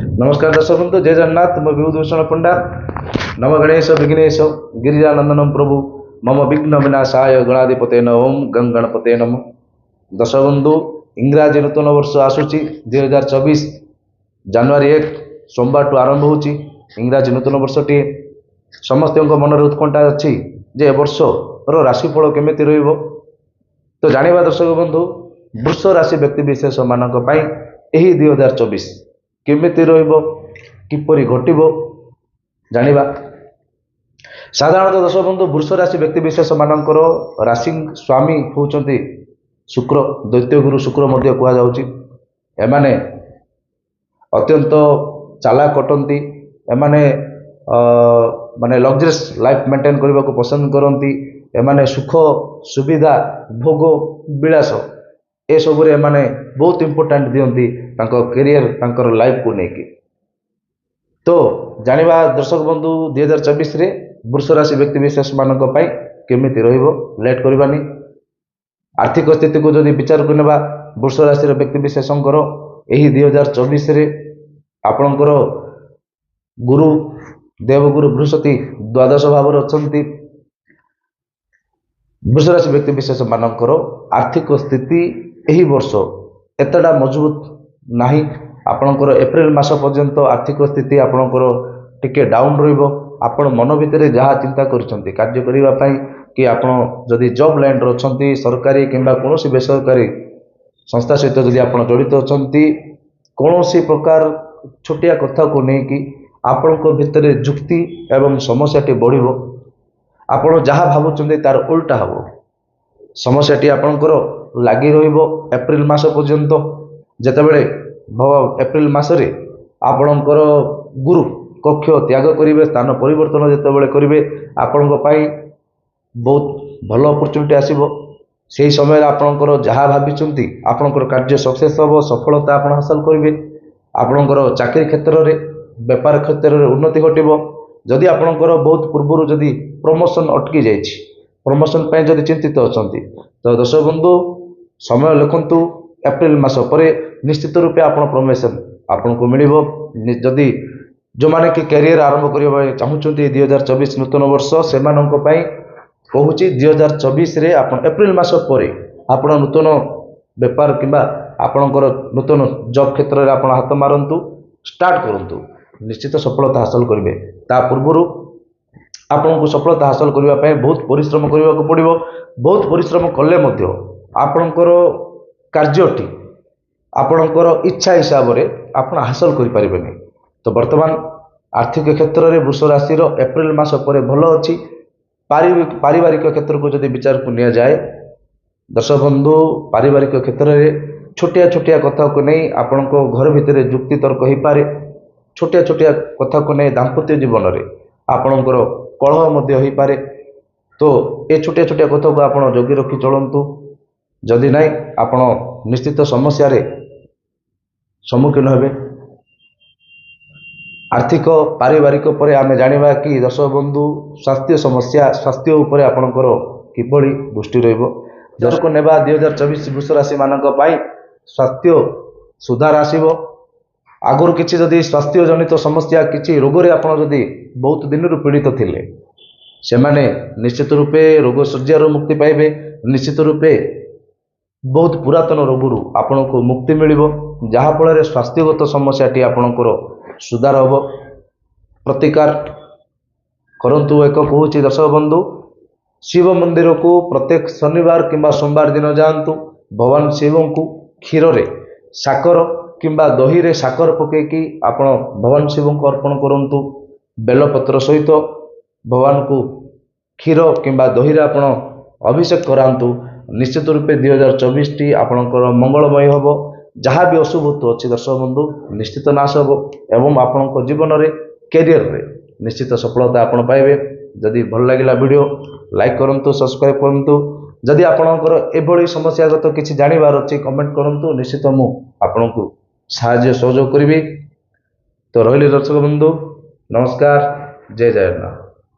नमस्कार दर्शक बंधु, जय जगन्नाथ। मो विभूतिभूषण पंडा। नम गणेश विघ्नेश गिरिजानंदनम प्रभु मम विघ्न विनाशाय गणाधिपते ओम गंग गणपते नम। दर्शक बंधु, इंग्राजी नूतन वर्ष आसूची 2024 जानुआरी 1 सोमवार टू आरंभ होची इंग्राजी नूतन वर्षटी। समस्त मन उत्कंठा अच्छी जे वर्ष राशिफल केमिति रहिबो। तो जानिबा दर्शक बंधु, वृष राशि व्यक्ति विशेष मानक पई एही 2024 केमिति रहिबो, किपरि घटिबो जानिबा। साधारणतः दर्शक बंधु, वृष राशि व्यक्ति विशेष मानकर राशि स्वामी होउचंती शुक्र, दैत्य गुरु शुक्र मध्य कुआ जाउची। एमाने अत्यंत चालाक अटंती। एमाने माने लग्जरियस लाइफ मेंटेन करने को पसंद करती। एमाने सुख सुविधा भोग विलास ए सब एमाने बहुत इंपोर्टेंट दियंती तांको करियर तांकर लाइफ को लेके। तो जानिबा दर्शक बंधु, 2024 रे वृष राशि व्यक्ति विशेष मानक पई केमिति रहिबो। लेट करबानी। आर्थिक स्थिति को जदि विचार करनेबा, वृष राशि व्यक्ति विशेषंकर एही 2024 रे आपणकर गुरु देवगुरु बृहस्पति द्वादश भाव अछंती। वृष राशि व्यक्ति विशेष मानकर आर्थिक स्थिति एही वर्ष एतटा मजबूत नाही। आपणकर एप्रिल मास पर्यंत आर्थिक स्थिति आपणकर टिके डाउन रहिबो। आपण मन भितर जहाँ चिंता करछंती कार्य करिबा पई कि आपण जदि जॉब लाइन रो अछंती, सरकारी किंबा कोनोसी बेसरकारी संस्था सहित जदि आपण जड़ित अछंती, कोनोसी प्रकार छोटिया कथा को नहीं कि आपणको भितर जुक्ति एवं समस्याटी बढ़िबो। आपण जहाँ भावुचंती तार उल्टा हबो। समस्याटी आपणकर लागी रहिबो एप्रिल मास पर्यंत। जेतेबेले एप्रिल मासरे आपणकर गुरु कक्ष त्याग करिवे, स्थान परिवर्तन जेतेबेले करिवे, आपणको पई बहुत भल अपॉर्चुनिटी आसीबो। सेही समय आपणकर जहाँ भाबिचंती आपणकर कार्य सक्सेस हबो, सफलता आपण हासिल करिवे। आपणकर चाकरी क्षेत्र रे, व्यापार क्षेत्र रे उन्नति घटिबो। जदि आपणकर बहुत पूर्व जदि प्रमोशन अटकी जाइछि, प्रमोशन पे जदि चिंतित अछंती, तो दर्शक बंधु समय लिखंतु एप्रिल मास परे निश्चित रूपे आपण प्रमोशन आपनको मिलिबो। जदि जो माने कि कैरियर आरंभ करिबा चाहुचंती 2024 नूतन वर्ष सेमानक पई कहूची 2024 रे आपण एप्रिल मास परे आपण नूतन व्यापार किंबा आपणकर नूतन जॉब क्षेत्र रे आपण हाथ मारंतु, स्टार्ट करंतु, निश्चित सफलता हासिल करिवे। ता पूर्वरु आपनको सफलता हासिल करिबा पई बहुत परिश्रम करिबा को पड़िबो। बहुत परिश्रम कले मध्य आपणकर कार्यटी आपणकर इच्छा हिसाब रे आपण हासिल करि परिबेनी। तो वर्तमान आर्थिक क्षेत्र रे वृष राशि रो एप्रिल मास परे भलो अछि। पारिवारिक क्षेत्र को जदि विचार को निया जाए दर्शक बंधु, पारिवारिक क्षेत्र में छोटिया छोटिया कथा को नहीं आपनको घर भितर जुक्ति तर्क हो पारे। छोटिया छोटिया कथा को नहीं दाम्पत्य जीवन में आपणकर कलह मध्य हो पारे। तो ये छोटिया छोटिया कथा को आप जगी रखी चलतु। जदि नहीं आपण निश्चित समस्या रे सम्मुखीन हेबे। आर्थिक पारिवारिक पर आम जानिबा कि दर्शक बंधु, स्वास्थ्य समस्या, स्वास्थ्य उपर आपणकर किभଳି दृष्टि रहिबो। दर्शक नेबा 2024 वृष राशि मानक पाई स्वास्थ्य सुधार आसीबो। आगुर किछि जदि स्वास्थ्य जनित समस्या किछि रोग रे आपण जदि बहुत दिन रु पीड़ित थिले, सेमाने निश्चित रूपे रोग सज्जार मुक्ति पाइबे। निश्चित रूपे बहुत पुरातन रोगरु आपनको मुक्ति मिलिबो, जहा फल स्वास्थ्यगत समस्याटी आपणकर सुधार हम। प्रतिकार करंतु। एक कहूची दर्शक बंधु, शिव मंदिर को प्रत्येक शनिवार किंबा सोमवार दिन जातु। भगवान शिव को क्षीर रे साकर किंबा दही रे साकर पकेकी आपण भगवान शिव को अर्पण करंतु। बेलपत्र सहित भगवान को क्षीर किंबा दही रे आपण अभिषेक करांतु। निश्चित रूपे 2024 टी आपणकर मंगलमय हम। जहाँ भी अशुभत्व अच्छी दर्शक बंधु निश्चित नाश हो एवं आपण जीवन में कैरियर रे निश्चित सफलता आपण पाइबे। जदि भल लगिला वीडियो लाइक करंतु, सब्सक्राइब करंतु। जदि आपणकर एभली समस्यागत किछि जानिबार अछि कमेंट करंतु, निश्चित मु आपणको साहाय्य सहयोग करिबी। तो रहिली दर्शक बंधु, नमस्कार, जय जगन्नाथ।